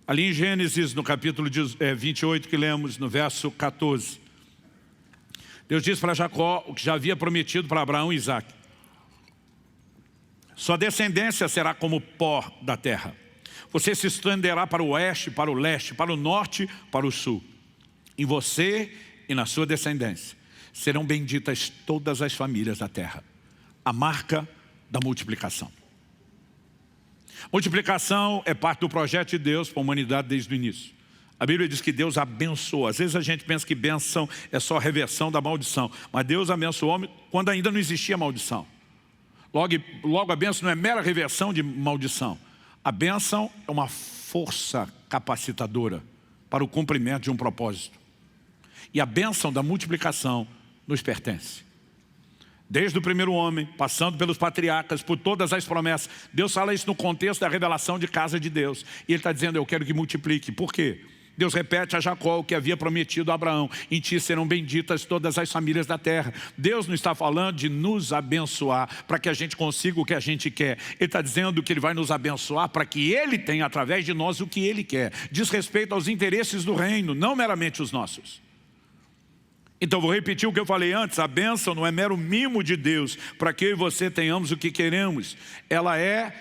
Ali em Gênesis, no capítulo 28 que lemos, no verso 14. Deus diz para Jacó o que já havia prometido para Abraão e Isaac. Sua descendência será como o pó da terra. Você se estenderá para o oeste, para o leste, para o norte, para o sul. Em você e na sua descendência serão benditas todas as famílias da terra. A marca da multiplicação. Multiplicação é parte do projeto de Deus para a humanidade desde o início. A Bíblia diz que Deus abençoa. Às vezes a gente pensa que bênção é só reversão da maldição. Mas Deus abençoou o homem quando ainda não existia maldição. Logo a bênção não é mera reversão de maldição. A bênção é uma força capacitadora para o cumprimento de um propósito. E a bênção da multiplicação nos pertence. Desde o primeiro homem, passando pelos patriarcas, por todas as promessas. Deus fala isso no contexto da revelação de casa de Deus. E Ele está dizendo, eu quero que multiplique. Por quê? Deus repete a Jacó o que havia prometido a Abraão. Em ti serão benditas todas as famílias da terra. Deus não está falando de nos abençoar para que a gente consiga o que a gente quer. Ele está dizendo que Ele vai nos abençoar para que Ele tenha através de nós o que Ele quer. Diz respeito aos interesses do reino, não meramente os nossos. Então vou repetir o que eu falei antes. A bênção não é mero mimo de Deus para que eu e você tenhamos o que queremos. Ela é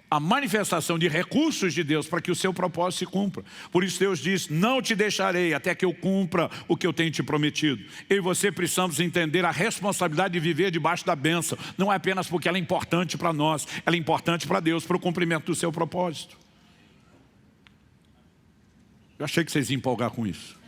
a manifestação de recursos de Deus para que o seu propósito se cumpra. Por isso Deus diz, não te deixarei até que eu cumpra o que eu tenho te prometido. Eu e você precisamos entender a responsabilidade de viver debaixo da bênção. Não é apenas porque ela é importante para nós, ela é importante para Deus, para o cumprimento do seu propósito. Eu achei que vocês iam empolgar com isso.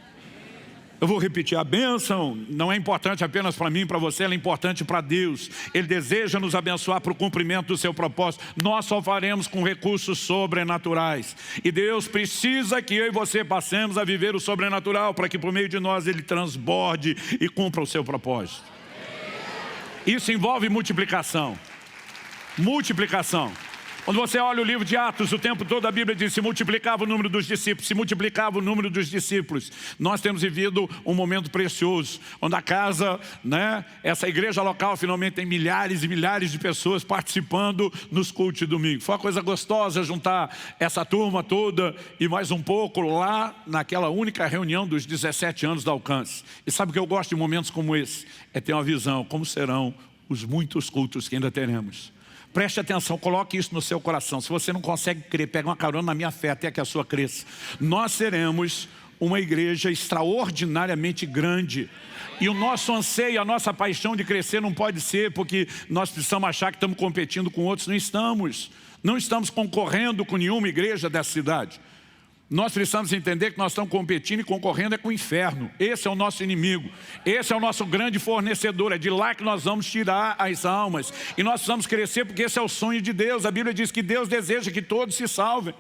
Eu vou repetir, a bênção não é importante apenas para mim e para você, ela é importante para Deus. Ele deseja nos abençoar para o cumprimento do seu propósito. Nós só faremos com recursos sobrenaturais. E Deus precisa que eu e você passemos a viver o sobrenatural para que por meio de nós Ele transborde e cumpra o seu propósito. Isso envolve multiplicação. Multiplicação. Quando você olha o livro de Atos, o tempo todo a Bíblia diz, se multiplicava o número dos discípulos, se multiplicava o número dos discípulos. Nós temos vivido um momento precioso, onde a casa, essa igreja local finalmente tem milhares e milhares de pessoas participando nos cultos de domingo. Foi uma coisa gostosa juntar essa turma toda e mais um pouco lá naquela única reunião dos 17 anos da Alcance. E sabe o que eu gosto de momentos como esse? É ter uma visão, como serão os muitos cultos que ainda teremos. Preste atenção, coloque isso no seu coração. Se você não consegue crer, pega uma carona na minha fé até que a sua cresça. Nós seremos uma igreja extraordinariamente grande. E o nosso anseio, a nossa paixão de crescer não pode ser porque nós precisamos achar que estamos competindo com outros. Não estamos. Não estamos concorrendo com nenhuma igreja dessa cidade. Nós precisamos entender que nós estamos competindo e concorrendo com o inferno. Esse é o nosso inimigo. Esse é o nosso grande fornecedor. É de lá que nós vamos tirar as almas. E nós precisamos crescer porque esse é o sonho de Deus. A Bíblia diz que Deus deseja que todos se salvem.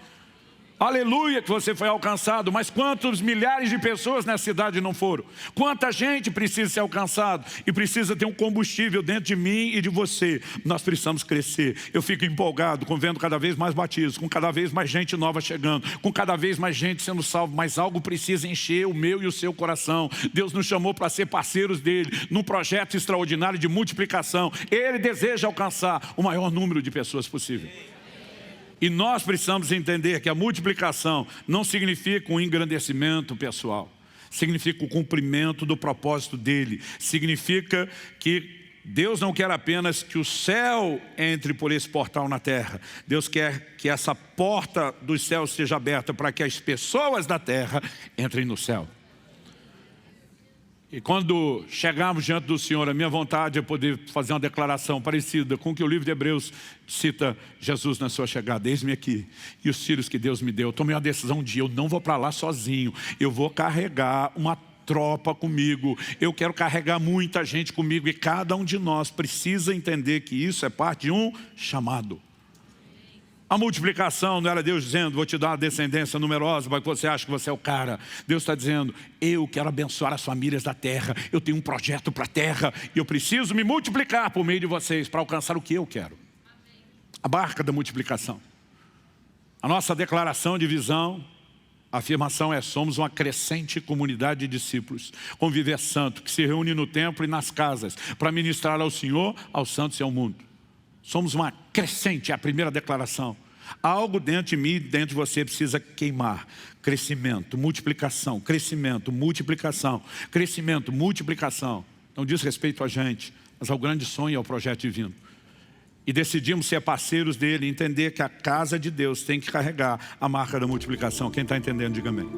Aleluia que você foi alcançado, mas quantos milhares de pessoas nessa cidade não foram? Quanta gente precisa ser alcançado e precisa ter um combustível dentro de mim e de você. Nós precisamos crescer. Eu fico empolgado com vendo cada vez mais batismos, com cada vez mais gente nova chegando, com cada vez mais gente sendo salvo, mas algo precisa encher o meu e o seu coração. Deus nos chamou para ser parceiros dele, num projeto extraordinário de multiplicação. Ele deseja alcançar o maior número de pessoas possível. E nós precisamos entender que a multiplicação não significa um engrandecimento pessoal. Significa o cumprimento do propósito dele. Significa que Deus não quer apenas que o céu entre por esse portal na terra. Deus quer que essa porta dos céus seja aberta para que as pessoas da terra entrem no céu. E quando chegarmos diante do Senhor, a minha vontade é poder fazer uma declaração parecida com o que o livro de Hebreus cita Jesus na sua chegada. Eis-me aqui, e os filhos que Deus me deu. Eu tomei uma decisão de eu não vou para lá sozinho. Eu vou carregar uma tropa comigo. Eu quero carregar muita gente comigo. E cada um de nós precisa entender que isso é parte de um chamado. A multiplicação não era Deus dizendo, vou te dar uma descendência numerosa, para que você ache que você é o cara. Deus está dizendo, eu quero abençoar as famílias da terra, eu tenho um projeto para a terra, e eu preciso me multiplicar por meio de vocês, para alcançar o que eu quero. A barca da multiplicação. A nossa declaração de visão, a afirmação é, somos uma crescente comunidade de discípulos, com viver santo, que se reúne no templo e nas casas, para ministrar ao Senhor, aos santos e ao mundo. Somos uma crescente, é a primeira declaração. Algo dentro de mim, dentro de você precisa queimar. Crescimento, multiplicação, crescimento, multiplicação, crescimento, multiplicação. Não diz respeito a gente, mas ao grande sonho e ao projeto divino. E decidimos ser parceiros dele, entender que a casa de Deus tem que carregar a marca da multiplicação. Quem está entendendo, diga amém.